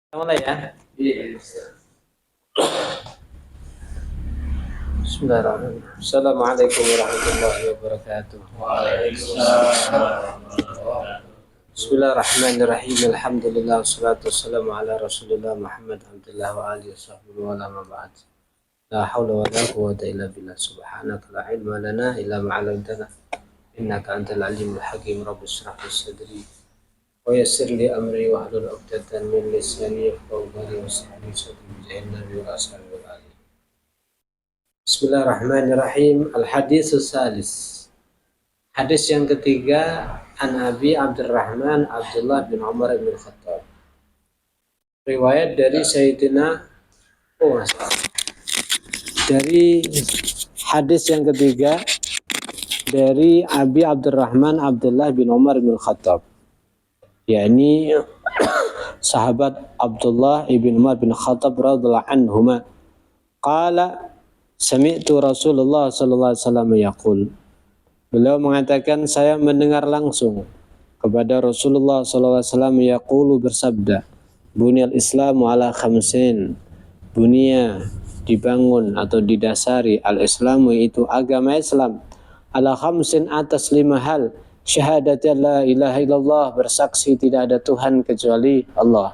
Mulai ya. Bismillahirrahmanirrahim. Assalamualaikum warahmatullahi wabarakatuh. Bismillahirrahmanirrahim. Alhamdulillah wassalatu wassalamu ala Rasulillah Muhammad Abdullah wa alihi washabbihi wa la ba'd. La haula wa la quwwata illa billah. Subhanaka la ilma lana illa ma 'allamtana. Innaka antal alimul hakim. Rabbi shrah li sadri wa yassir li amri wahlul 'uqdatam min lisani yafqahu qawli wassalamu ala nabi wa ashabihi wa alihi. Bismillahirrahmanirrahim. Al-hadits salis. Hadis yang ketiga, an Abi Abdurrahman Abdullah bin Umar bin Khattab. Riwayat dari Sayyidina dari hadis yang ketiga dari Abi Abdurrahman Abdullah bin Umar bin Khattab, yakni sahabat Abdullah ibn Umar bin Khattab radhiyallahu anhuma. Qala sami'tu Rasulullah sallallahu alaihi wasallam yaqul. Beliau mengatakan, saya mendengar langsung kepada Rasulullah sallallahu alaihi wasallam yaqulu, bersabda, bunyal Islamu ala khamsin. Bunya dibangun atau didasari, al-Islamu itu agama Islam, ala khamsin atas 5 hal. Syahadat la ilaha illallah, bersaksi tidak ada Tuhan kecuali Allah,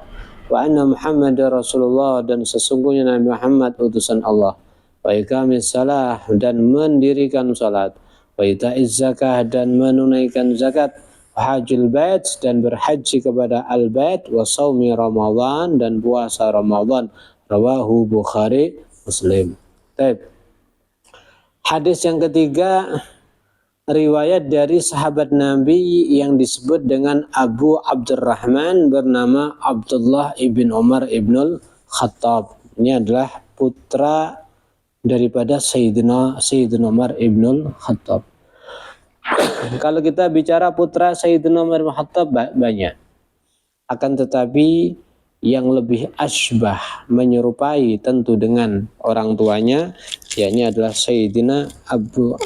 wa anna Muhammadar Rasulullah, dan sesungguhnya Nabi Muhammad utusan Allah, wa iqamis salah, dan mendirikan salat, wa ita'iz zakah, dan menunaikan zakat, wa hajjul bait, dan berhaji kepada al-bait, wa shaumi Ramadan, dan puasa Ramadan. Rawahu Bukhari Muslim. Baik. Hadis yang ketiga, riwayat dari sahabat Nabi yang disebut dengan Abu Abdurrahman bernama Abdullah ibn Umar ibn Khattab. Ini adalah putra daripada Sayyidina Umar ibn Khattab. Kalau kita bicara putra Sayyidina Umar ibn Khattab banyak. Akan tetapi yang lebih asbah, menyerupai tentu dengan orang tuanya, yakni adalah Sayyidina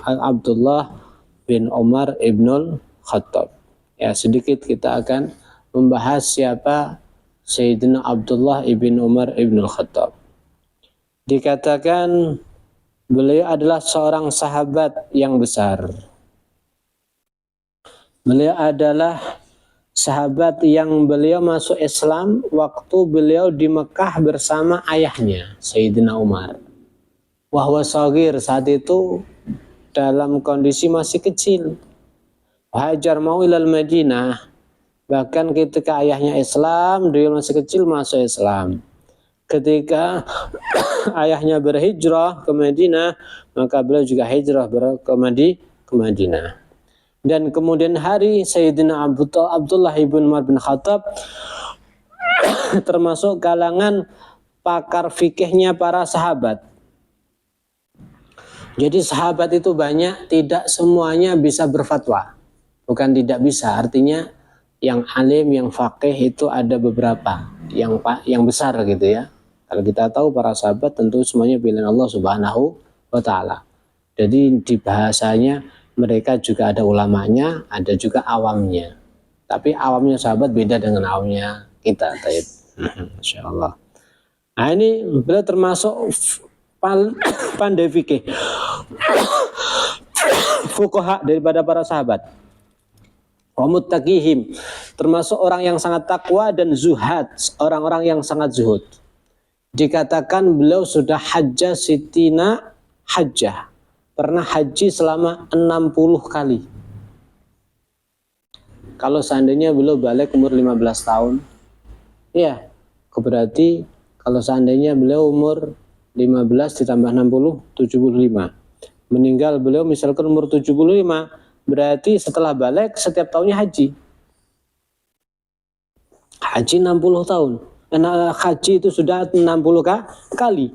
Abdullah bin Umar ibn Khattab. Ya, sedikit kita akan membahas siapa Sayyidina Abdullah ibn Umar ibn Khattab. Dikatakan beliau adalah seorang sahabat yang besar. Beliau adalah sahabat yang beliau masuk Islam waktu beliau di Mekah bersama ayahnya, Sayyidina Umar. Wahwa shagir, saat itu dalam kondisi masih kecil. Hajar mau ilal Madinah, bahkan ketika ayahnya Islam, dia masih kecil masuk Islam. Ketika ayahnya berhijrah ke Madinah, maka beliau juga hijrah ke Madinah. Dan kemudian hari Sayyidina Abdullah ibn Umar bin Khattab termasuk kalangan pakar fikihnya para sahabat. Jadi sahabat itu banyak, tidak semuanya bisa berfatwa. Bukan tidak bisa, artinya yang alim, yang faqih itu ada beberapa, yang besar gitu ya. Kalau kita tahu para sahabat tentu semuanya pilihan Allah Subhanahu wa taala. Jadi di bahasanya mereka juga ada ulamanya, ada juga awamnya. Tapi awamnya sahabat beda dengan awamnya kita. Insyaallah. Nah, ini beliau termasuk pandai fikih, fuqaha daripada para sahabat. Wa muttaqihim, termasuk orang yang sangat takwa dan zuhad, orang-orang yang sangat zuhud. Dikatakan beliau sudah hajjah sitina hajjah, pernah haji selama 60 kali. Kalau seandainya beliau balik umur 15 tahun, ya, berarti kalau seandainya beliau umur 15 ditambah 60, 75. Meninggal beliau misalkan umur 75, berarti setelah balik setiap tahunnya haji. Haji 60 tahun. Karena haji itu sudah 60 kali.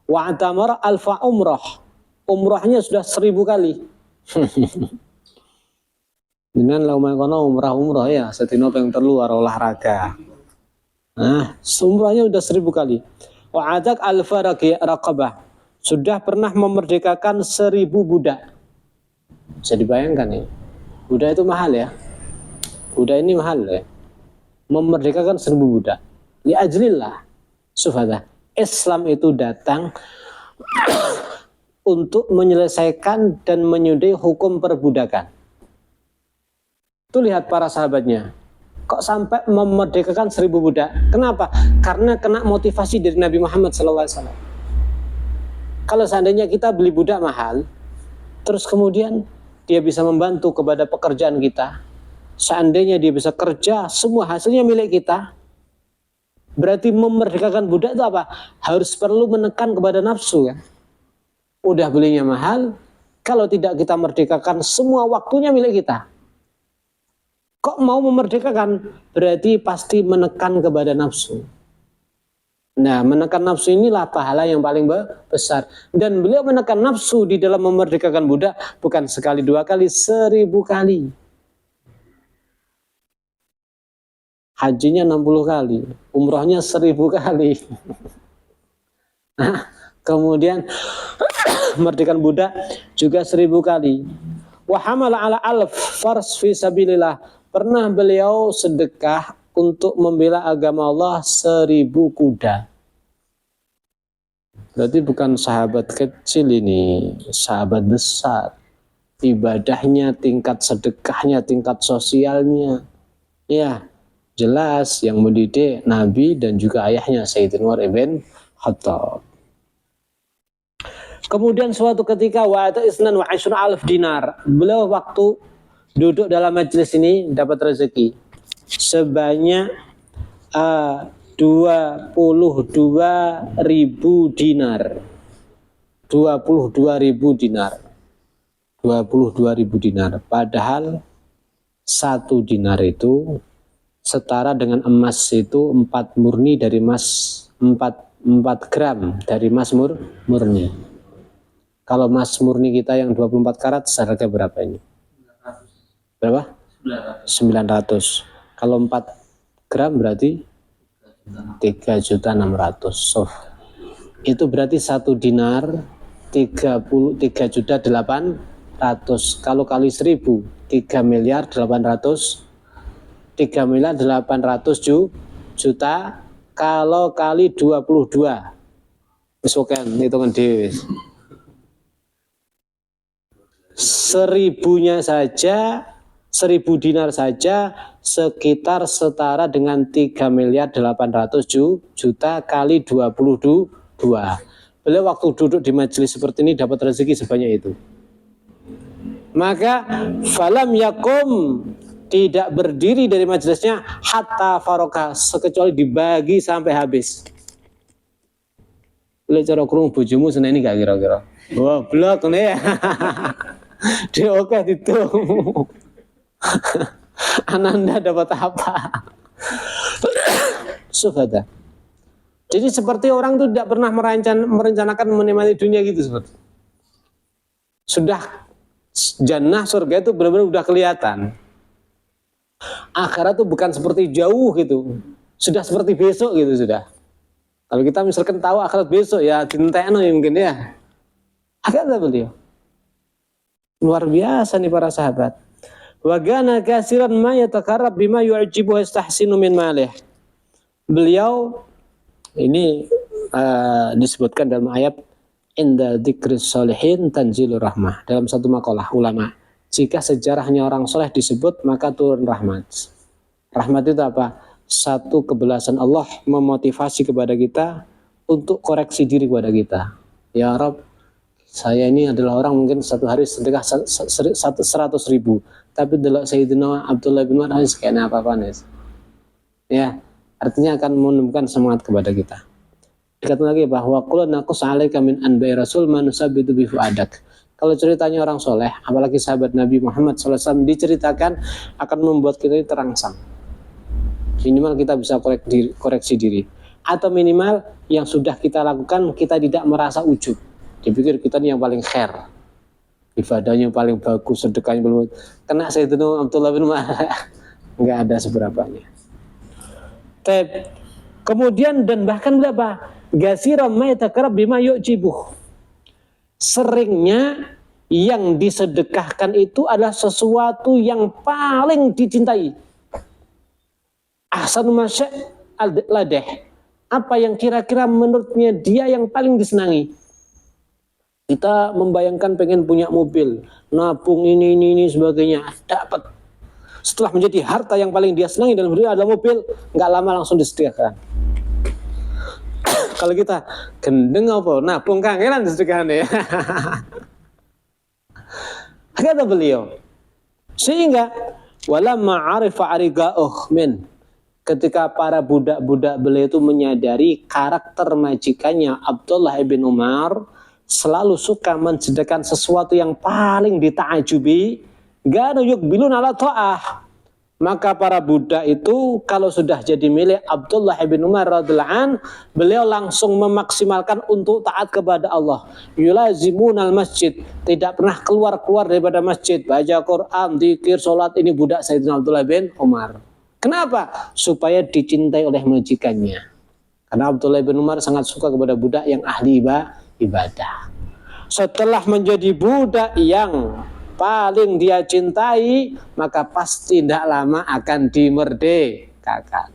Wa atamara alfa umrah. Umrahnya sudah 1000 kali. Dengan laumai kono umrah ya, setino peng terlu olahraga. Nah, umrahnya sudah 1000 kali. Wa adak alfa raqabah. Sudah pernah memerdekakan 1000 budak. Bisa dibayangkan ya. Budak itu mahal ya. Budak ini mahal ya. Memerdekakan 1000 budak. li ajlillah. Sufada. Islam itu datang untuk menyelesaikan dan menyudahi hukum perbudakan. Itu lihat para sahabatnya. Kok sampai memerdekakan 1000 budak? Kenapa? Karena kena motivasi dari Nabi Muhammad SAW. Kalau seandainya kita beli budak mahal, terus kemudian dia bisa membantu kepada pekerjaan kita, seandainya dia bisa kerja, semua hasilnya milik kita, berarti memerdekakan budak itu apa? Harus perlu menekan kepada nafsu, ya. Udah belinya mahal, kalau tidak kita merdekakan, semua waktunya milik kita. Kok mau memerdekakan? Berarti pasti menekan kepada nafsu. Nah, menekan nafsu inilah pahala yang paling besar. Dan beliau menekan nafsu di dalam memerdekakan budak bukan sekali 2 kali, 1000 kali. Hajinya 60 kali, umrohnya 1000 kali. Nah, kemudian merdekakan budak juga 1000 kali. Wa hamala ala alf fars fi sabilillah. Pernah beliau sedekah untuk membela agama Allah 1000 kuda. Berarti bukan sahabat kecil ini, sahabat besar. Ibadahnya, tingkat sedekahnya, tingkat sosialnya. Ya, jelas yang mendidik Nabi dan juga ayahnya Sayyidina Umar ibn Khattab. Kemudian suatu ketika wa'ata isnan wa ishrun alf dinar. Beliau waktu duduk dalam majelis ini dapat rezeki sebanyak 22.000 dinar. 22.000 dinar. 22.000 dinar. Padahal 1 dinar itu setara dengan emas itu 4 murni dari emas, 4 gram dari emas murni. Kalau emas murni kita yang 24 karat seharga berapa ini? Berapa? 900. Kalau 4 gram berarti 3.600.000. So, itu berarti 1 dinar 3.800.000. Kalau kali 1000, 3.800 juta. Kalau kali 22, misalkan hitungan dewe. 1000-nya saja, 1000 dinar saja sekitar setara dengan 3.800.000 kali 22. Beliau waktu duduk di majelis seperti ini dapat rezeki sebanyak itu. Maka falam yakum, tidak berdiri dari majelisnya hatta faroka, sekecuali dibagi sampai habis. Boleh cara kurung bojomu seneni gak kira-kira? Wah, blok nih. Dia oke itu. Ananda dapat apa? Sufada. Jadi seperti orang itu tidak pernah merencanakan menikmati dunia gitu seperti. Sudah jannah surga itu benar-benar udah kelihatan. Akhirat itu bukan seperti jauh gitu. Sudah seperti besok gitu sudah. Kalau kita misalkan tahu akhirat besok ya dintekno ya mungkin ya. Akhirat beliau. Luar biasa nih para sahabat. Wa kana kasiran ma yatakarrab bima yu'jibu wa yastahsinu min malih. Beliau ini disebutkan dalam ayat inda dzikris sholihin tanzilur rahmah. Dalam satu makalah ulama, jika sejarahnya orang soleh disebut maka turun rahmat. Rahmat itu apa? Satu kebelasan Allah memotivasi kepada kita untuk koreksi diri kepada kita. Ya Rabb, saya ini adalah orang mungkin satu hari sedekah 100.000, tapi delok Sayyidina Abdullah bin Umar kayaknya apa-apa nih. Ya, artinya akan menumbuhkan semangat kepada kita. Dikatakan lagi bahwa qul naqus 'alaika min anba'i rasul manusabitu bi fuadak. Kalau ceritanya orang soleh, apalagi sahabat Nabi Muhammad SAW diceritakan akan membuat kita ini terangsang. Minimal kita bisa koreksi diri. Atau minimal yang sudah kita lakukan kita tidak merasa ujub. Dipikir kita ini yang paling khair. Ibadahnya paling bagus, sedekahnya belum. Kena Sayyidina Abdullah bin Umar. Enggak ada seberapanya. Kemudian dan bahkan berapa? Gasiran ma yatakarrab bima yu'jibuh. Seringnya yang disedekahkan itu adalah sesuatu yang paling dicintai. Ahsanu masya' al-ladeh. apa yang kira-kira menurutnya dia yang paling disenangi. Kita membayangkan pengen punya mobil, nabung ini sebagainya, dapat. Setelah menjadi harta yang paling dia senangi dalam hidup adalah mobil, nggak lama langsung disediakan. Kalau kita gendeng apa, nabung kangenan disediakan ya. Kata beliau, sehingga walamma arifa ariga'uh min, ketika para budak-budak beliau itu menyadari karakter majikannya Abdullah ibn Umar selalu suka mensedekahkan sesuatu yang paling dita'ajubi, ganu yukbilun ala ta'ah, maka para budak itu kalau sudah jadi milik Abdullah ibn Umar radhiyallahu an, beliau langsung memaksimalkan untuk taat kepada Allah. Yulazimunal masjid, tidak pernah keluar daripada masjid, baca Quran, zikir, salat. Ini budak Sayyidina Abdullah bin Umar. Kenapa? Supaya dicintai oleh majikannya. Karena Abdullah bin Umar sangat suka kepada budak yang ahli ibadah. Setelah menjadi budak yang paling dia cintai, maka pasti tidak lama akan dimerdekakan.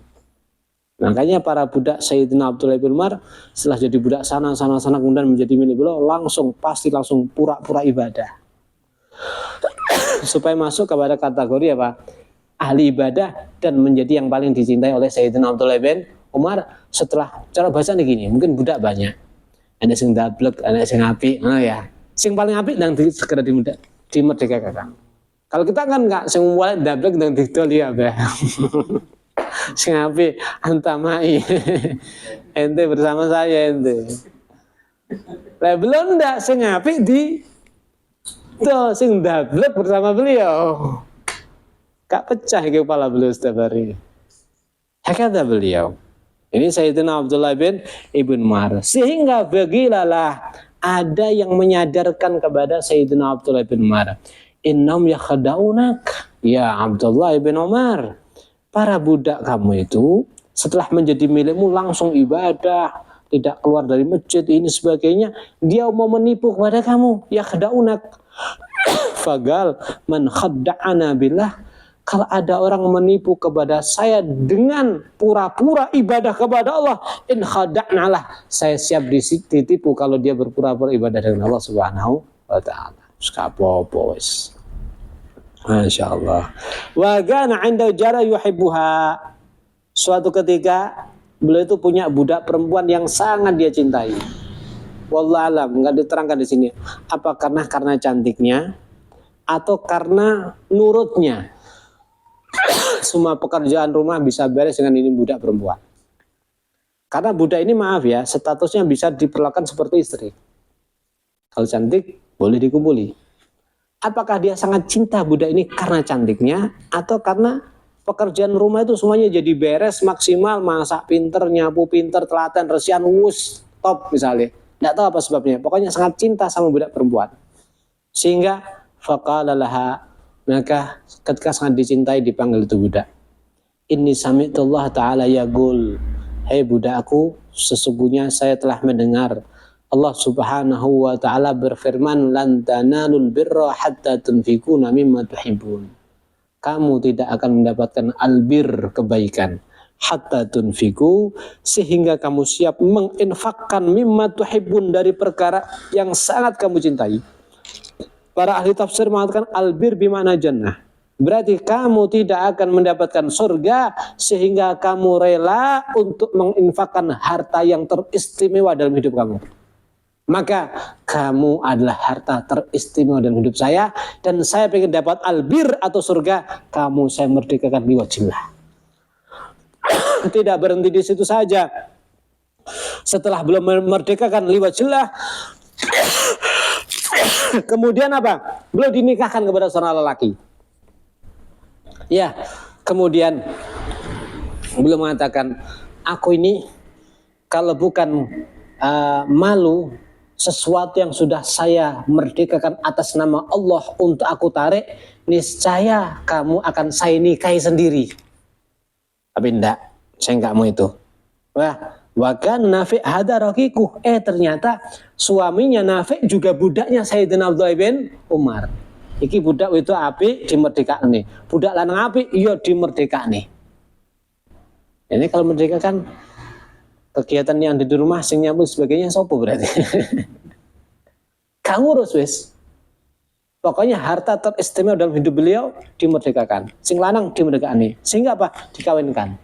Makanya para budak Sayyidina Abdullah bin Umar setelah jadi budak sana kemudian menjadi milik beliau, langsung pura-pura ibadah. Supaya masuk kepada kategori apa? Ahli ibadah dan menjadi yang paling dicintai oleh Sayyidina Abdullah bin Umar. Setelah cara baca nih gini, mungkin budak banyak. Ada sing dablek, ada sing apik, ya. Sing paling apik dan segera dimerdekakan. Kalau kita kan enggak sing mulai dablek dan didol ya, Mbah. Sing apik antamai. Ente bersama saya ente. Lah belum ndak sing apik di to sing dablek bersama beliau. Gak pecah kepala beliau setiap hari. Kata beliau, ini Sayyidina Abdullah bin Ibn Umar. Sehingga bagilah ada yang menyadarkan kepada Sayyidina Abdullah bin Umar, innam yakhda'unak ya Abdullah bin Umar, para budak kamu itu setelah menjadi milikmu langsung ibadah, tidak keluar dari masjid ini sebagainya, dia mau menipu kepada kamu, yakhda'unak. Fagal man khadda'ana billah, kalau ada orang menipu kepada saya dengan pura-pura ibadah kepada Allah, in khada'nalah, saya siap ditipu kalau dia berpura-pura ibadah dengan Allah Subhanahu wa taala. Skapopo wis. Masyaallah. Wa kana 'inda jara yuhibbuha. Suatu ketika beliau itu punya budak perempuan yang sangat dia cintai. Wallahu alam, enggak diterangkan di sini. Apa karena cantiknya atau karena nurutnya. Semua pekerjaan rumah bisa beres dengan ini budak perempuan. Karena budak ini maaf ya, statusnya bisa diperlakukan seperti istri. Kalau cantik boleh dikumpuli. Apakah dia sangat cinta budak ini karena cantiknya atau karena pekerjaan rumah itu semuanya jadi beres maksimal, masak pinter, nyapu pinter, telaten, resian, wus, top misalnya. Tidak tahu apa sebabnya. Pokoknya sangat cinta sama budak perempuan. Sehingga faqala laha, maka ketika sangat dicintai dipanggil itu budak. Inni sami'tullah ta'ala yaqul, hei budakku, sesungguhnya saya telah mendengar Allah Subhanahu wa ta'ala berfirman, lan tanalul birra hatta tunfikuna mimma tuhibbun. Kamu tidak akan mendapatkan albir, kebaikan, hatta tunfiku, sehingga kamu siap menginfakkan mimma tuhibbun, dari perkara yang sangat kamu cintai. Para ahli tafsir mengatakan albir bimana jannah. Berarti kamu tidak akan mendapatkan surga sehingga kamu rela untuk menginfakkan harta yang teristimewa dalam hidup kamu. Maka kamu adalah harta teristimewa dalam hidup saya, dan saya ingin dapat albir atau surga, kamu saya merdekakan liwajillah. Tidak berhenti di situ saja. Setelah belum memerdekakan liwajillah, kemudian apa? Beliau dinikahkan kepada seorang lelaki. Ya, kemudian beliau mengatakan, aku ini kalau bukan malu sesuatu yang sudah saya merdekakan atas nama Allah untuk aku tarik, niscaya kamu akan saya nikahi sendiri. Tapi enggak, saya enggak mau itu. Wah, wakan Nafi' hada raqiquh. Ternyata suaminya Nafi' juga budaknya Sayyidina Abdullah bin Umar. Iki budak itu api dimerdekakne. Budak lanang api iya dimerdekakne. Ini kalau merdeka kan kegiatan yang di rumah sing nyambut sebagainya sopo berarti. Gak ngurus wis. Pokoknya harta teristimewa dalam hidup beliau dimerdekakan. Sing lanang dimerdekakan. Sehingga apa? Dikawinkan.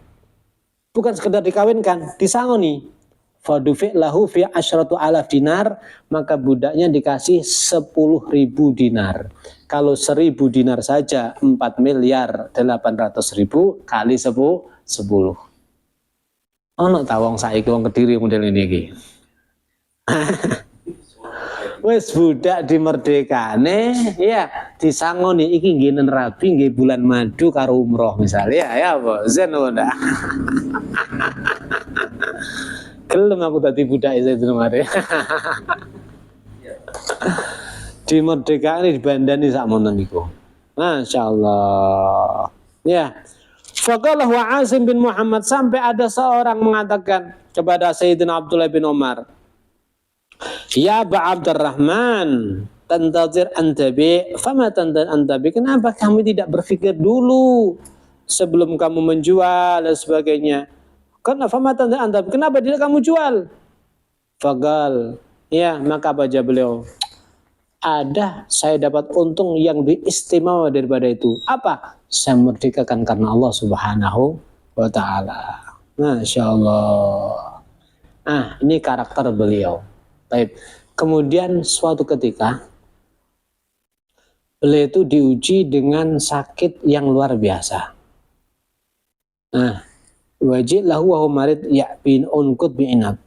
Bukan sekedar dikawinkan, disangoni. Fadufi lahu fi asyratu alaf dinar, maka budaknya dikasih 10.000 dinar. Kalau 1.000 dinar saja 4.800.000 kali 10. Ono ta wong saiki wong Kediri model ini iki. Wis budak dimerdekane ya disangoni iki nggih rabi nggih bulan madu karo umroh misalnya ya apa zen ora. Gelem aku dadi budak itu mari. Dimerdekane dibandani sakmono niku. Masyaallah. Ya. Faqala wa Asim bin Muhammad, sampai ada seorang mengatakan kepada Sayyidina Abdullah bin Umar, "Ya Aba Abdurrahman, tantazir antabi, fama tantazir antabi? Kenapa kamu tidak berpikir dulu sebelum kamu menjual dan sebagainya? Kenapa fama tantazir antabi? Kenapa tidak kamu jual?" Faqal, ya, maka baca beliau, ada saya dapat untung yang lebih istimewa daripada itu. Apa? Saya merdekakan karena Allah Subhanahu wa ta'ala. Masya Allah. Ini karakter beliau. Baik. Kemudian suatu ketika beliau itu diuji dengan sakit yang luar biasa. Wajib lahu wa marid bin unqud bi'inab.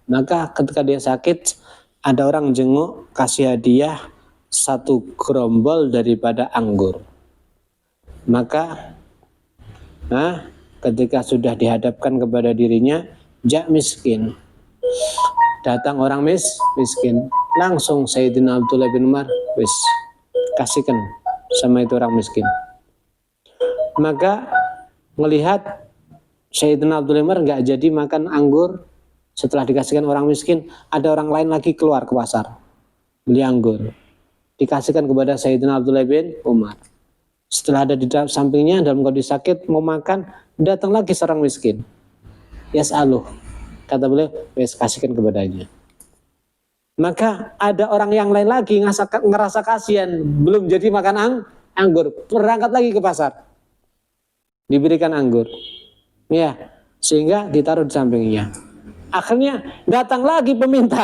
Maka ketika dia sakit, ada orang jenguk kasih hadiah 1 gerombol daripada anggur. Maka ketika sudah dihadapkan kepada dirinya, miskin. Datang orang miskin. Langsung Sayyidina Abdullah bin Umar kasihkan sama itu orang miskin. Maka melihat Sayyidina Abdullah bin Umar nggak jadi makan anggur setelah dikasihkan orang miskin, ada orang lain lagi keluar ke pasar beli anggur, dikasihkan kepada Sayyidina Abdullah bin Umar. Setelah ada di sampingnya dalam kondisi sakit mau makan, datang lagi seorang miskin. Yas'aluh, kata beliau, kasihkan kepadanya. Maka ada orang yang lain lagi ngerasa kasihan, belum jadi makan anggur, berangkat lagi ke pasar, diberikan anggur, ya, sehingga ditaruh di sampingnya. Akhirnya datang lagi peminta,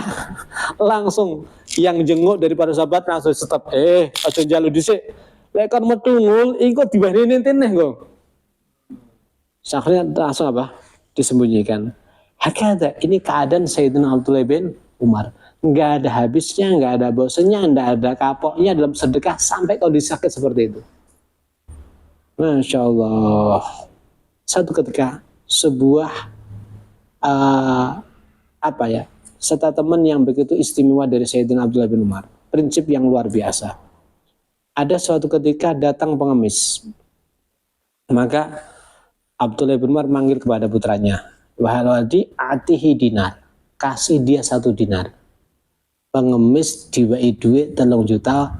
langsung yang jenguk daripada sahabat langsung stop. Aja njaluk dhisik. Lek kon metu ngul, iku dibandingin teneh kok. Akhirnya langsung apa? Disembunyikan. Hakada, ini keadaan Sayyidina Abdullah bin Umar. Enggak ada habisnya, enggak ada bosannya, enggak ada kapoknya dalam sedekah sampai kalau disakit seperti itu. Masya Allah. Satu ketika sebuah statement yang begitu istimewa dari Sayyidina Abdullah bin Umar, prinsip yang luar biasa. Ada suatu ketika datang pengemis, maka Abdullah bin Umar manggil kepada putranya, wahai waldi atihi dinar, kasih dia 1 dinar. Pengemis diwai duit 3 juta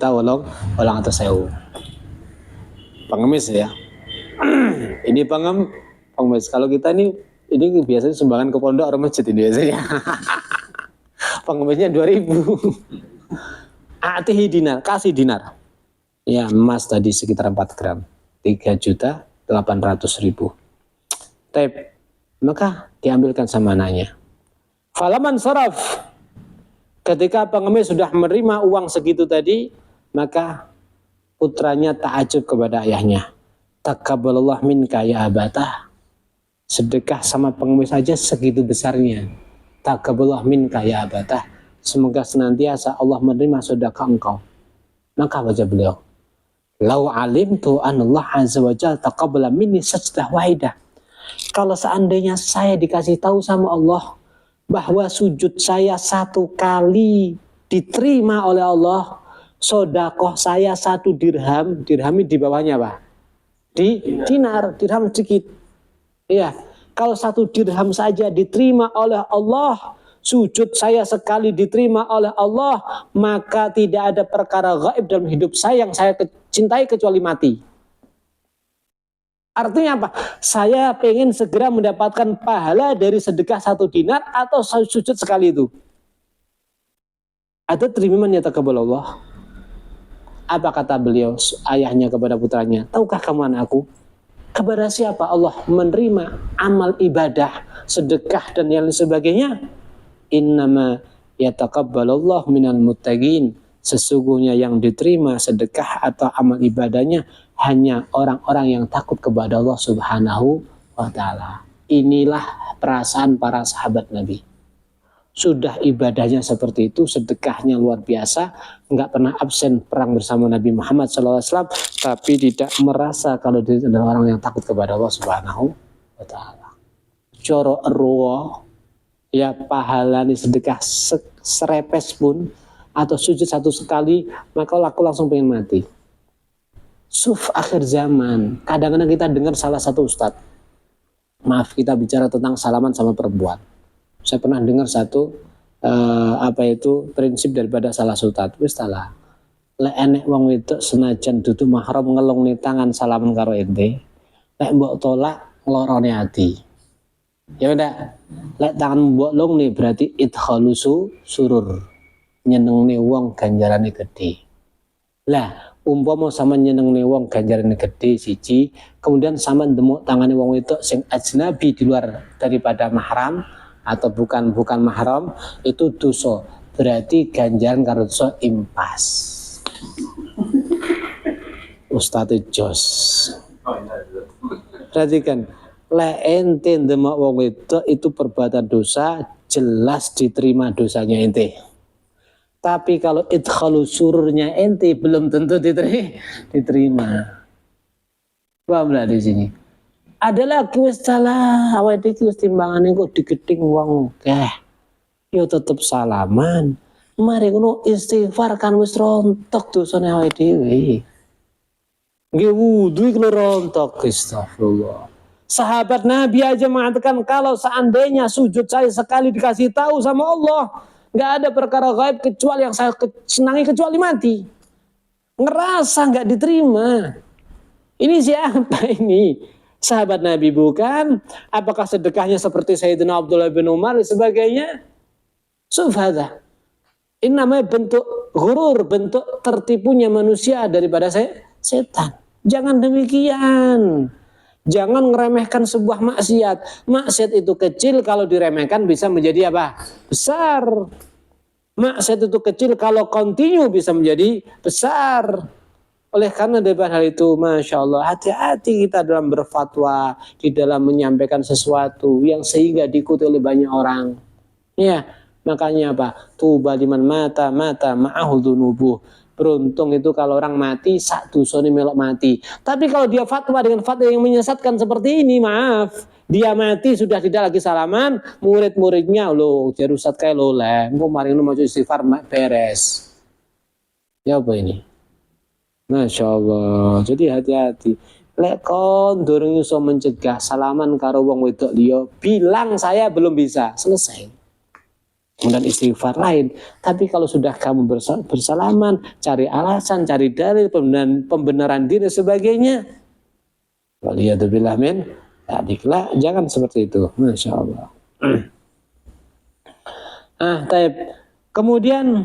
walang atas sewu. Pengemis ya. Ini pengemis. Kalau kita ini biasanya sumbangan ke pondok atau masjid ini biasanya. Pengemisnya 2.000. Atihi dinar, kasih dinar. Ya, emas tadi sekitar 4 gram. 3.800.000. Maka diambilkan sama anaknya. Falaman saraf. Ketika pengemis sudah menerima uang segitu tadi, maka putranya ta'ajub kepada ayahnya. Taqabbalallah minka ya abatah. Sedekah sama pengemis saja segitu besarnya. Taqabbalallah minka ya abatah. Semoga senantiasa Allah menerima sedekah engkau. Maka baca beliau, lau alimtu anallah azza wa jalla taqabbala minni sajdah wahidah. Kalau seandainya saya dikasih tahu sama Allah bahwa sujud saya 1 kali diterima oleh Allah, sedekah saya 1 dirham, dirham di bawahnya Pak. Dinar, dirham sedikit. Iya, kalau 1 dirham saja diterima oleh Allah, sujud saya sekali diterima oleh Allah, maka tidak ada perkara gaib dalam hidup saya yang saya cintai kecuali mati. Artinya apa? Saya pengen segera mendapatkan pahala dari sedekah 1 dinar atau sujud sekali itu. Atau teriman ya taqabbalallah. Apa kata beliau, ayahnya kepada putranya? Tahukah kamu anakku? Kepada siapa Allah menerima amal ibadah, sedekah dan yang lain sebagainya? Innama yataqabbalallahu minal muttaqin. Sesungguhnya yang diterima sedekah atau amal ibadahnya hanya orang-orang yang takut kepada Allah Subhanahu wa ta'ala. Inilah perasaan para sahabat Nabi. Sudah ibadahnya seperti itu, sedekahnya luar biasa, nggak pernah absen perang bersama Nabi Muhammad SAW, tapi tidak merasa kalau dia adalah orang yang takut kepada Allah Subhanahu wa ta'ala. Coro erwo, ya pahala nih sedekah serepes pun, atau sujud 1 sekali, maka aku langsung pengen mati. Suf akhir zaman, kadang-kadang kita dengar salah satu ustadz, maaf kita bicara tentang salaman sama perempuan. Saya pernah dengar satu prinsip daripada salah ustadz, wis salah. Lek enek wong wedok senajan dudu mahram ngelungne tangan salaman karo ente, lek mbok tolak nglorone ati. Ya udah, lek tangan mbok lungne berarti idkhalusu surur. Nyenengne wong ganjarane gede. Lah, umpama sama nyenengne wong ganjarane gede siji, kemudian sama ndemuk tangane wong wedok sing ajnabi di luar daripada mahram atau bukan mahram, itu dosa. Berarti ganjaran karo dosa impas. Ustadz Jos. Perhatikan, lek ente ndemuk wong wedok itu perbuatan dosa, jelas diterima dosanya ente. Tapi kalau idkhalu sururnya ente belum tentu diterima. Paham lah di sini. Adalah wis salah, awake iki wis timbangane kok digething wong akeh. Ya tetep salaman. Mari ngono istighfar kan wis rontok dosane awake dhewe. Nggih wudu iki rontok, astagfirullah. Sahabat Nabi aja mengatakan kalau seandainya sujud saya sekali dikasih tahu sama Allah, nggak ada perkara gaib kecuali yang saya senangi kecuali mati. Ngerasa nggak diterima. Ini siapa ini? Sahabat Nabi bukan? Apakah sedekahnya seperti Sayyidina Abdullah bin Umar dan sebagainya? Subhanallah. Ini namanya bentuk ghurur, bentuk tertipunya manusia daripada setan. Jangan demikian. Jangan ngeremehkan sebuah maksiat. Maksiat itu kecil, kalau diremehkan bisa menjadi apa? Besar. Maksiat itu kecil, kalau continue bisa menjadi besar. Oleh karena daripada hal itu, Masya Allah, hati-hati kita dalam berfatwa, di dalam menyampaikan sesuatu yang sehingga diikuti oleh banyak orang. Ya, makanya apa? Tuba liman mata ma'ahu dzunubuh. Beruntung itu kalau orang mati sak dosane melok mati. Tapi kalau dia fatwa dengan fatwa yang menyesatkan seperti ini, maaf, dia mati sudah tidak lagi salaman, murid-muridnya loh jadi ustaz kayak lo lah, engko mari ngono maca istighfar beres. Ya apa ini? Masya Allah. Jadi hati-hati. Lek kon durung iso mencegah salaman karo wong wedok liya, bilang saya belum bisa, selesai. Kemudian istighfar lain. Tapi kalau sudah kamu bersalaman, cari alasan, cari dalil, pembenaran diri sebagainya, waliyadzubillah min dzalik, jangan seperti itu. Masya Allah. Kemudian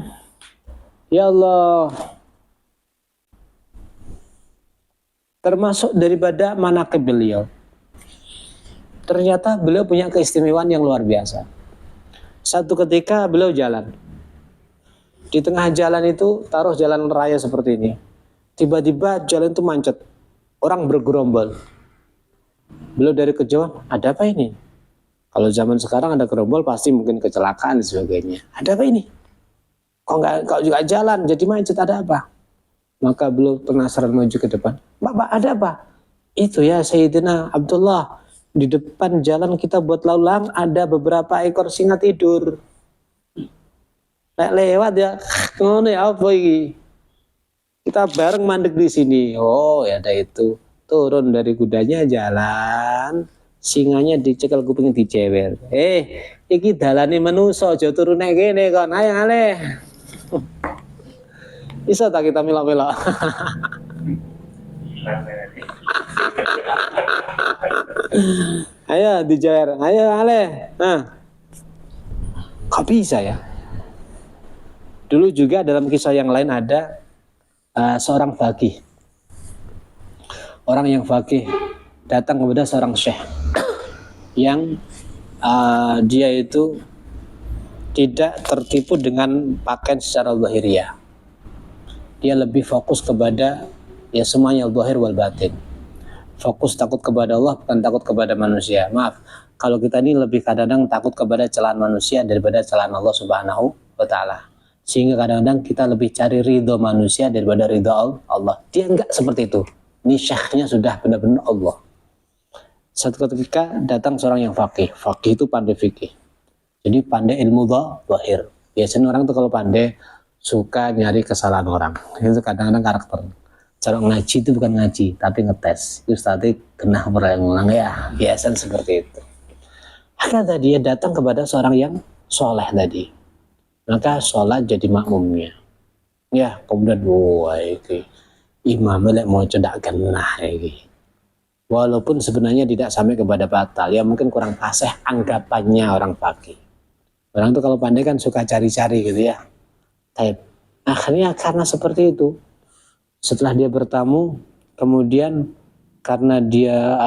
ya Allah, termasuk daripada manaqib beliau, ternyata beliau punya keistimewaan yang luar biasa. Satu ketika beliau jalan. Di tengah jalan itu, taruh jalan raya seperti ini. Tiba-tiba jalan itu macet. Orang bergerombol. Beliau dari kejauhan, ada apa ini? Kalau zaman sekarang ada gerombol pasti mungkin kecelakaan dan sebagainya. Ada apa ini? Kok juga jalan jadi macet, ada apa? Maka beliau penasaran maju ke depan. Pak, ada apa? Itu ya Sayyidina Abdullah. Di depan jalan kita buat lalu ada beberapa ekor singa tidur. Lewat ya, ngono ya apa ini? Kita bareng mandek di sini. Oh ya ada itu. Turun dari kudanya jalan, singanya dicekel kuping dicewer. Iki dalane manusa aja turun nek kene kon. Ayo ale. Bisa tak kita melok-melok? Ayo dijair, ayo Ale. Nah, kok bisa ya? Dulu juga dalam kisah yang lain ada seorang faqih. Orang yang faqih datang kepada seorang syekh yang dia itu tidak tertipu dengan pakaian secara zahiriyah. Dia lebih fokus kepada ya semuanya zahir wal batin. Fokus takut kepada Allah bukan takut kepada manusia. Maaf, kalau kita ini lebih kadang-kadang takut kepada celaan manusia daripada celaan Allah Subhanahu wa taala. Sehingga kadang-kadang kita lebih cari ridho manusia daripada ridho Allah. Dia enggak seperti itu. Ini syekhnya sudah benar-benar Allah. Satu ketika datang seorang yang faqih. Faqih itu pandai fikih. Jadi pandai ilmu zahir. Biasanya orang tuh kalau pandai suka nyari kesalahan orang. Itu kadang-kadang karakter. Cara ngaji itu bukan ngaji, tapi ngetes. Ustadz kena berulang ya, biasa seperti itu. Akhirnya dia datang kepada seorang yang soleh tadi. Maka sholat jadi makmumnya. Ya, kemudian imam lek mau cedak genah iki. Walaupun sebenarnya tidak sampai kepada batal, ya mungkin kurang fasih anggapannya orang faqih. Orang tuh kalau pandai kan suka cari-cari gitu ya. Akhirnya karena seperti itu, setelah dia bertamu, kemudian karena dia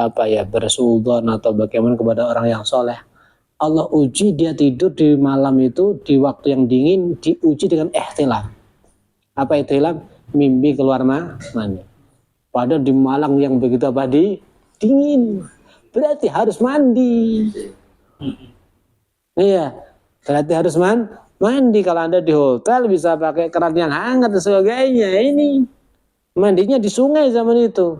bersuudzon atau bagaimana kepada orang yang soleh, Allah uji dia tidur di malam itu di waktu yang dingin, diuji dengan ihtilam. Apa ihtilam? Mimpi keluar mani. Padahal di Malang yang begitu dingin, berarti harus mandi. Iya, berarti harus mandi. Kalau Anda di hotel bisa pakai keran yang hangat dan sebagainya. Ini mandinya di sungai zaman itu.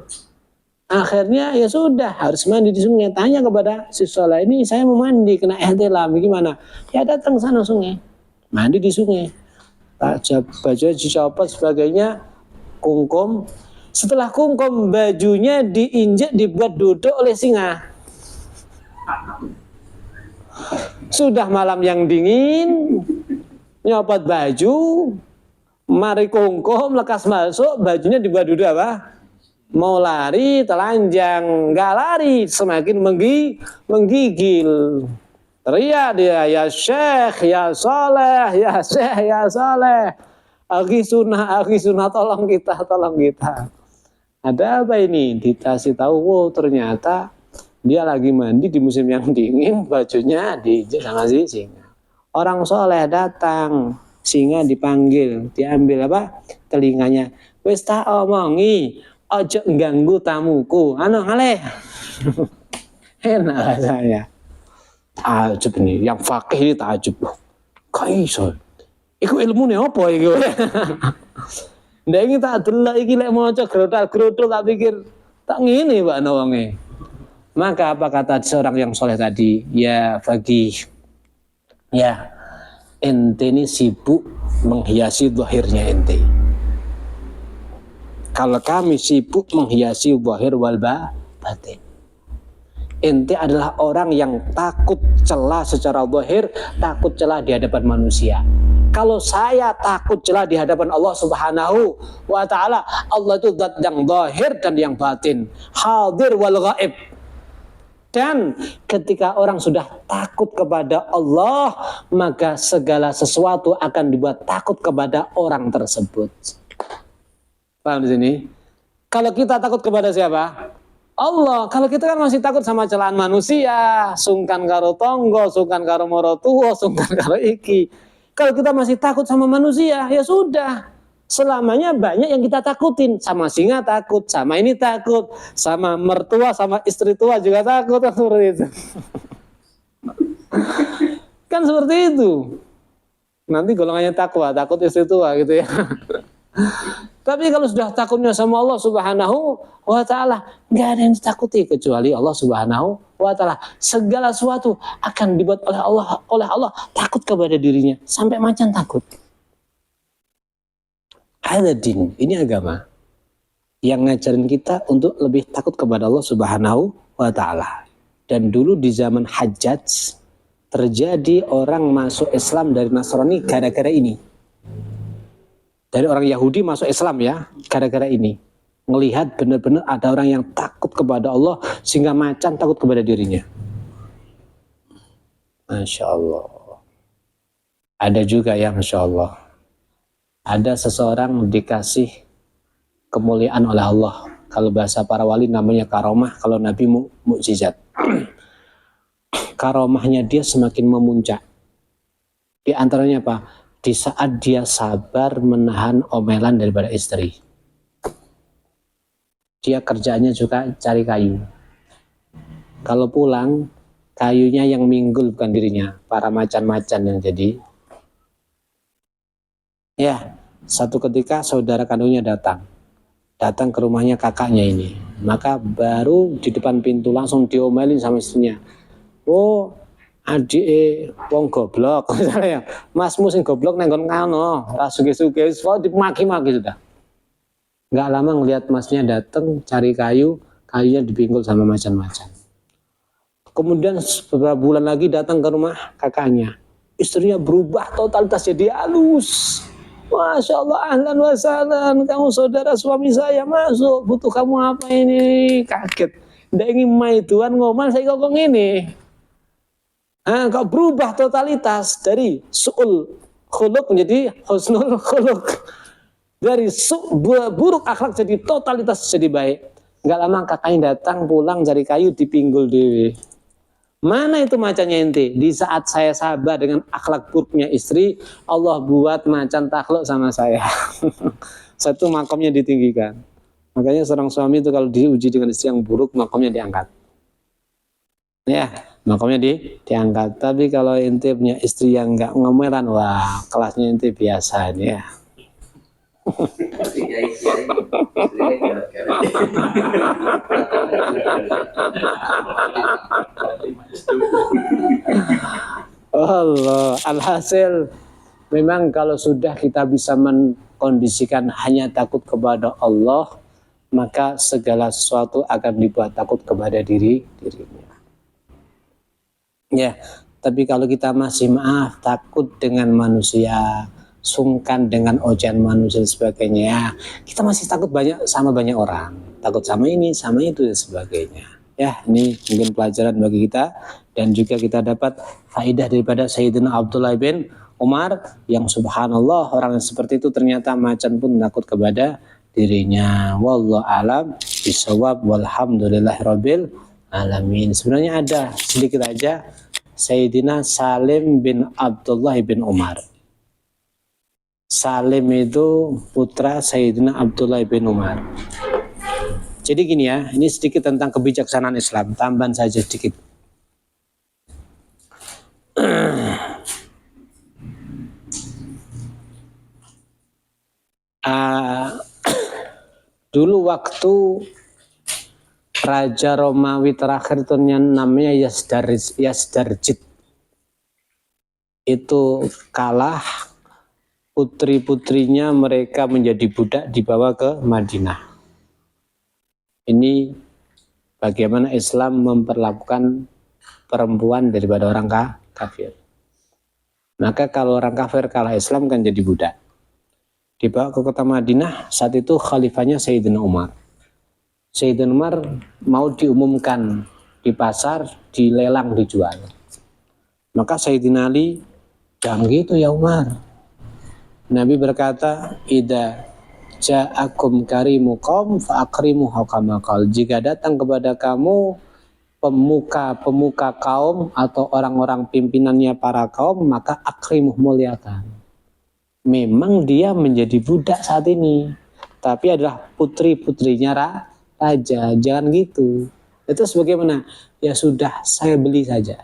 Akhirnya ya sudah harus mandi di sungai. Tanya kepada si soleh, ini saya mau mandi kena ihtilam gimana? Ya datang sana sungai, mandi di sungai. Bajunya dicopot sebagainya, kungkum. Setelah kungkum bajunya diinjek dibuat duduk oleh singa. Sudah malam yang dingin, nyopot baju, mari kungkum, lekas masuk, bajunya dibuat duduk apa? Mau lari, telanjang, nggak lari, semakin menggigil. Teriak dia, ya syekh, ya soleh, ya syekh, ya soleh. Akhi sunnah, tolong kita. Ada apa ini? Dikasih tahu, wow ternyata dia lagi mandi di musim yang dingin, bajunya diinjek sama si singa. Orang soleh datang, singa dipanggil, diambil apa? Telinganya. Wis tak omongi, ojo ganggu tamuku. Ngaleh. Enak rasanya. Takjub nih, yang fakih ini takjub. Kaiso. Iku ilmune apa iku? Ndak iki tak delok iki lek maca grotal-grotal tak pikir tak ngene Pak wonge. Maka apa kata seorang yang soleh tadi? Ya fakih. Ya, ente ini sibuk menghiasi zahirnya ente. Kalau kami sibuk menghiasi zahir wal batin. Ente adalah orang yang takut celah secara zahir, takut celah di hadapan manusia. Kalau saya takut celah di hadapan Allah Subhanahu wa taala, Allah itu zat yang zahir dan yang batin, hadir wal ghaib. Dan ketika orang sudah takut kepada Allah, maka segala sesuatu akan dibuat takut kepada orang tersebut. Paham di sini? Kalau kita takut kepada siapa? Allah. Kalau kita kan masih takut sama celaan manusia, sungkan karo tonggo, sungkan karo morotuwo, sungkan karo iki. Kalau kita masih takut sama manusia, ya sudah. Selamanya banyak yang kita takutin. Sama singa takut, sama ini takut, sama mertua, sama istri tua juga takut. Kan seperti itu. Kan seperti itu. Nanti golongannya takwa, takut istri tua gitu ya. Tapi kalau sudah takutnya sama Allah Subhanahu wa taala, enggak ada yang ditakuti kecuali Allah Subhanahu wa taala. Segala sesuatu akan dibuat oleh Allah takut kepada dirinya sampai macan takut. Ada din, ini agama yang ngajarin kita untuk lebih takut kepada Allah Subhanahu wa taala. Dan dulu di zaman Hajjaj terjadi orang masuk Islam dari Nasrani gara-gara ini. Dari orang Yahudi masuk Islam ya, gara-gara ini. Ngelihat benar-benar ada orang yang takut kepada Allah sehingga macan takut kepada dirinya. Masya Allah. Ada juga ya Masya Allah. Ada seseorang dikasih kemuliaan oleh Allah. Kalau bahasa para wali namanya karomah, kalau Nabi mukjizat. Karomahnya dia semakin memuncak. Di antaranya apa? Di saat dia sabar menahan omelan daripada istri. Dia kerjaannya juga cari kayu. Kalau pulang, kayunya yang minggul bukan dirinya, para macan-macan yang jadi. Ya, satu ketika saudara kandungnya datang ke rumahnya kakaknya ini. Maka baru di depan pintu langsung diomelin sama istrinya. Oh, adik wong goblok misalnya. Masmu sing goblok nenggon kano, ra suge-suge wis dimaki-maki sudah. Nggak lama ngelihat masnya datang cari kayunya dipinggul sama macan-macan. Kemudian beberapa bulan lagi datang ke rumah kakaknya. Istrinya berubah totalitas jadi halus. Masya Allah, ahlan wa sahlan, kamu saudara suami saya masuk, butuh kamu apa ini? Kaget. Nggak ingin maituan ngomong saya kok ini. Kau berubah totalitas dari su'ul khuluq menjadi husnul khuluq. Dari buruk akhlak jadi totalitas jadi baik. Nggak lama kakaknya datang pulang cari kayu dipinggul dewe. Mana itu macannya ente? Di saat saya sabar dengan akhlak buruknya istri, Allah buat macan takluk sama saya. Satu makomnya ditinggikan. Makanya seorang suami itu kalau diuji dengan istri yang buruk, makomnya diangkat. Ya, makomnya diangkat. Tapi kalau ente punya istri yang nggak ngomelan, wah kelasnya ente biasa nih ya. Allah, alhasil memang kalau sudah kita bisa mengkondisikan hanya takut kepada Allah, maka segala sesuatu akan dibuat takut kepada dirinya. Ya, tapi kalau kita masih takut dengan manusia, sungkan dengan ocehan manusia dan sebagainya, ya, kita masih takut sama banyak orang, takut sama ini, sama itu dan sebagainya. Ya, ini mungkin pelajaran bagi kita dan juga kita dapat faedah daripada Sayyidina Abdullah bin Umar yang subhanallah orang yang seperti itu ternyata macan pun takut kepada dirinya. Wallahu alam bisawab walhamdulillahirabbil alamin. Sebenarnya ada sedikit aja Sayyidina Salim bin Abdullah bin Umar. Salim itu putra Sayyidina Abdullah bin Umar. Jadi gini ya, ini sedikit tentang kebijaksanaan Islam, tambahan saja sedikit. Dulu waktu Raja Romawi terakhir itu namanya Yazdarjid. Itu kalah, putri-putrinya mereka menjadi budak dibawa ke Madinah. Ini bagaimana Islam memperlakukan perempuan daripada orang kafir. Maka kalau orang kafir kalah Islam kan jadi budak. Dibawa ke kota Madinah, saat itu khalifahnya Sayyidina Umar. Sayyidina Umar mau diumumkan di pasar, dilelang, dijual. Maka Sayyidina Ali, jangan gitu ya Umar. Nabi berkata, "Idza ja'akum karimu qaum fa akrimu hakamakal." Jika datang kepada kamu pemuka kaum atau orang-orang pimpinannya para kaum, maka akrimu, muliakan. Memang dia menjadi budak saat ini, tapi adalah putri-putrinya raja. Jangan gitu. Itu sebagaimana, ya sudah saya beli saja.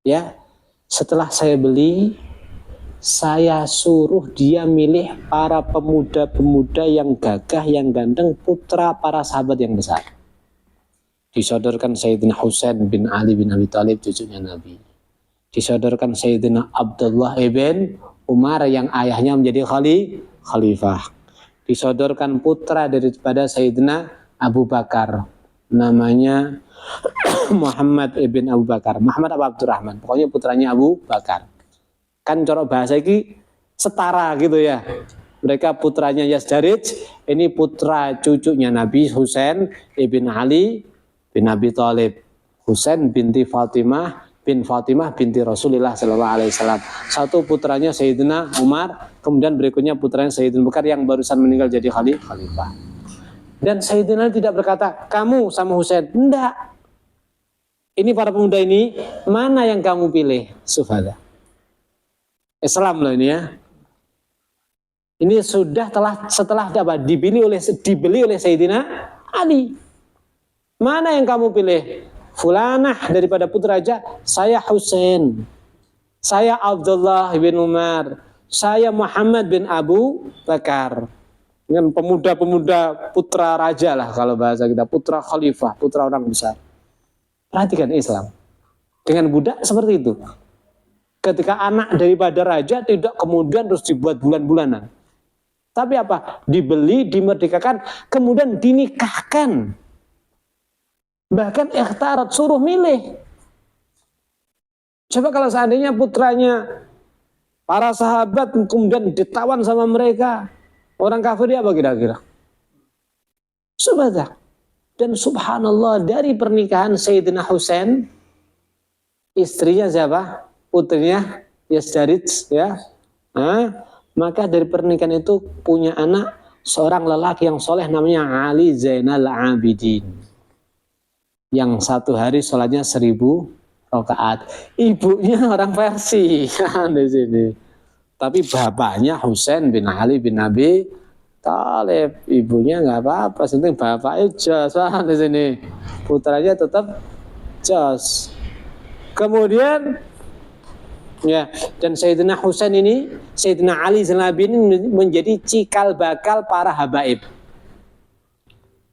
Ya, setelah saya beli, saya suruh dia milih para pemuda-pemuda yang gagah, yang ganteng, putra para sahabat yang besar. Disodorkan Sayyidina Husain bin Ali bin Abi Thalib, cucunya Nabi. Disodorkan Sayyidina Abdullah ibn Umar yang ayahnya menjadi khalifah. Disodorkan putra daripada Sayyidina Abu Bakar, namanya Muhammad ibn Abu Bakar, Muhammad Abdurrahman, pokoknya putranya Abu Bakar. Kan cara bahasa ini setara gitu ya. Mereka putranya Yazdarid, ini putra cucunya Nabi Husain ibn Ali bin Abi Thalib. Husain binti Fatimah binti Rasulullah sallallahu alaihi wasallam. Satu putranya Sayyidina Umar, kemudian berikutnya putranya Sayyidina Bakar yang barusan meninggal jadi khalifah. Dan Sayyidina Ali tidak berkata, "Kamu sama Husain." Enggak. Ini para pemuda ini, mana yang kamu pilih? Subhanallah. Islam loh ini ya. Ini sudah setelah dibeli oleh Sayyidina Ali. Mana yang kamu pilih? Fulanah daripada putra raja, saya Husain, saya Abdullah bin Umar, saya Muhammad bin Abu Bakar. Dengan pemuda-pemuda putra raja lah kalau bahasa kita, putra khalifah, putra orang besar. Perhatikan Islam. Dengan budak seperti itu. Ketika anak daripada raja tidak kemudian terus dibuat bulan-bulanan. Tapi apa? Dibeli, dimerdekakan, kemudian dinikahkan. Bahkan ikhtarat, suruh milih. Coba kalau seandainya putranya para sahabat kemudian ditawan sama mereka, orang kafir dia apa kira-kira? Subhanallah. Dan subhanallah, dari pernikahan Sayyidina Husain, istrinya siapa? Putrinya Yazdarid, ya. Maka dari pernikahan itu punya anak seorang lelaki yang soleh namanya Ali Zainal Abidin, yang satu hari sholatnya 1000 rakaat. Ibunya orang Persia di sini, tapi bapaknya Husain bin Ali bin Abi Thalib. Ibunya nggak apa-apa, penting bapaknya jos di sini, putranya tetap jos. Kemudian ya, dan Sayyidina Husain ini, Sayyidina Ali Zainal Abidin ini menjadi cikal bakal para habaib.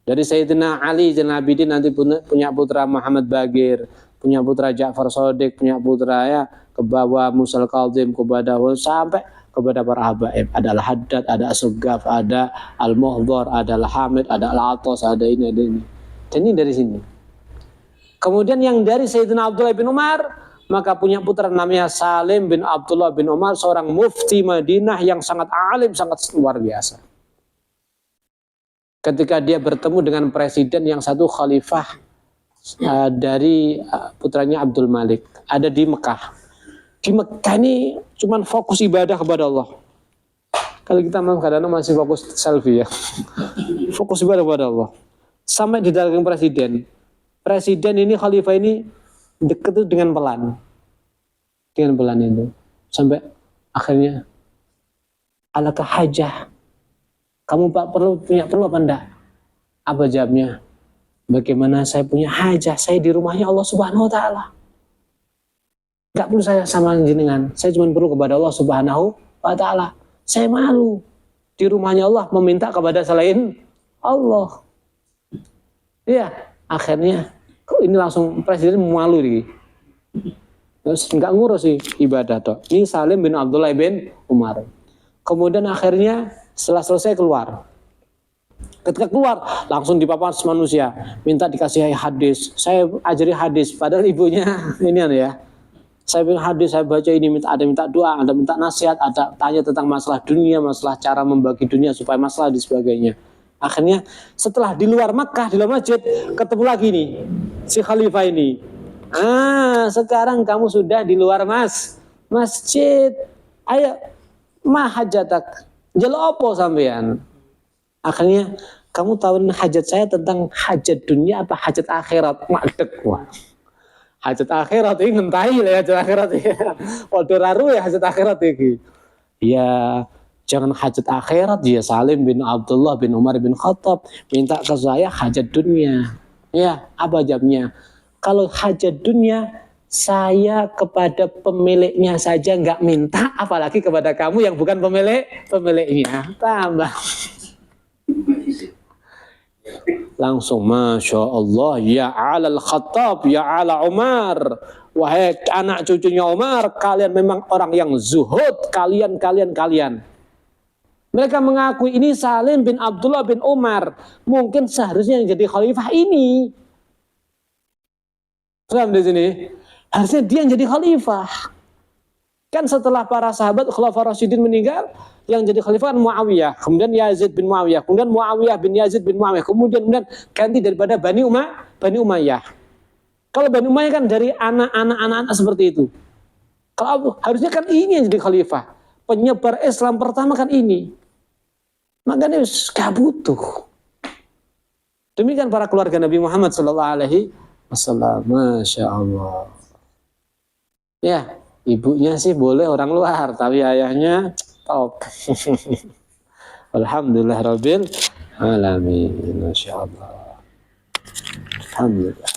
Dari Sayyidina Ali Zainal Abidin nanti punya putra Muhammad Bagir, punya putra Ja'far Shadiq, punya putra ya ke bawah Musal Kazim, kepada sampai kepada para habaib. Ada Al-Haddad, ada As-Suggaf, ada Al-Muhdhar, ada Al-Hamid, ada Al-Atas, ada ini, ada ini. Dan ini dari sini. Kemudian yang dari Sayyidina Abdullah bin Umar, maka punya putra namanya Salim bin Abdullah bin Umar, seorang mufti Madinah yang sangat alim, sangat luar biasa. Ketika dia bertemu dengan presiden yang satu khalifah dari putranya Abdul Malik, ada di Mekah. Di Mekah ini cuman fokus ibadah kepada Allah. Kalau kita kadang-kadang masih fokus selfie ya. Fokus ibadah kepada Allah. Sampai didatangi presiden. Presiden ini, khalifah ini dekat dengan pelan itu, sampai akhirnya alakah hajah, kamu Pak perlu apa enggak? Apa jawabnya? Bagaimana saya punya hajah, saya di rumahnya Allah Subhanahu wa taala, enggak perlu saya sama jenengan, saya cuma perlu kepada Allah Subhanahu wa taala. Saya malu di rumahnya Allah meminta kepada selain Allah. Iya, akhirnya ini langsung presiden malu nih. Terus nggak ngurus sih ibadah toh. Ini Salim bin Abdullah bin Umar. Kemudian akhirnya setelah selesai keluar. Ketika keluar langsung dipapas manusia, minta dikasih hadis. Saya ajari hadis, padahal ibunya ini ya. Saya bilang hadis, saya baca ini, ada minta doa, ada minta nasihat, ada tanya tentang masalah dunia, masalah cara membagi dunia supaya masalah dan sebagainya. Akhirnya setelah di luar Makkah, di luar masjid, ketemu lagi nih si khalifah ini. Sekarang kamu sudah di luar masjid. Ayo, mahajatak. Jelo opo sampean? Akhirnya kamu tahu hajat saya tentang hajat dunia apa hajat akhirat? Madek wah. Hajat akhirat ini ngentahi lah ya, hajat akhirat ya. Waduh raru ya hajat akhirat ini. Ya, jangan hajat akhirat ya. Salim bin Abdullah bin Umar bin Khattab minta ke saya hajat dunia. Ya, apa jawabnya? Kalau hajat dunia, saya kepada pemiliknya saja nggak minta, apalagi kepada kamu yang bukan pemiliknya. Tambah. Langsung, Masya Allah, ya alal Khattab, ya ala Umar. Wahai anak cucunya Umar, kalian memang orang yang zuhud, kalian. Mereka mengakui ini Salim bin Abdullah bin Umar. Mungkin seharusnya yang jadi khalifah ini. Paham di sini? Harusnya dia yang jadi khalifah. Kan setelah para sahabat Khulafaur Rasyidin meninggal, yang jadi khalifah kan Muawiyah, kemudian Yazid bin Muawiyah, kemudian Muawiyah bin Yazid bin Muawiyah, kemudian ganti daripada Bani Umayyah. Kalau Bani Umayyah kan dari anak-anak seperti itu. Kalau harusnya kan ini yang jadi khalifah. Penyebar Islam pertama kan ini. Makanya gak butuh. Demikian para keluarga Nabi Muhammad SAW. Masya Allah. Ya, ibunya sih boleh orang luar, tapi ayahnya top. Alhamdulillah Rabbil Alamin. Masya Allah. Alhamdulillah.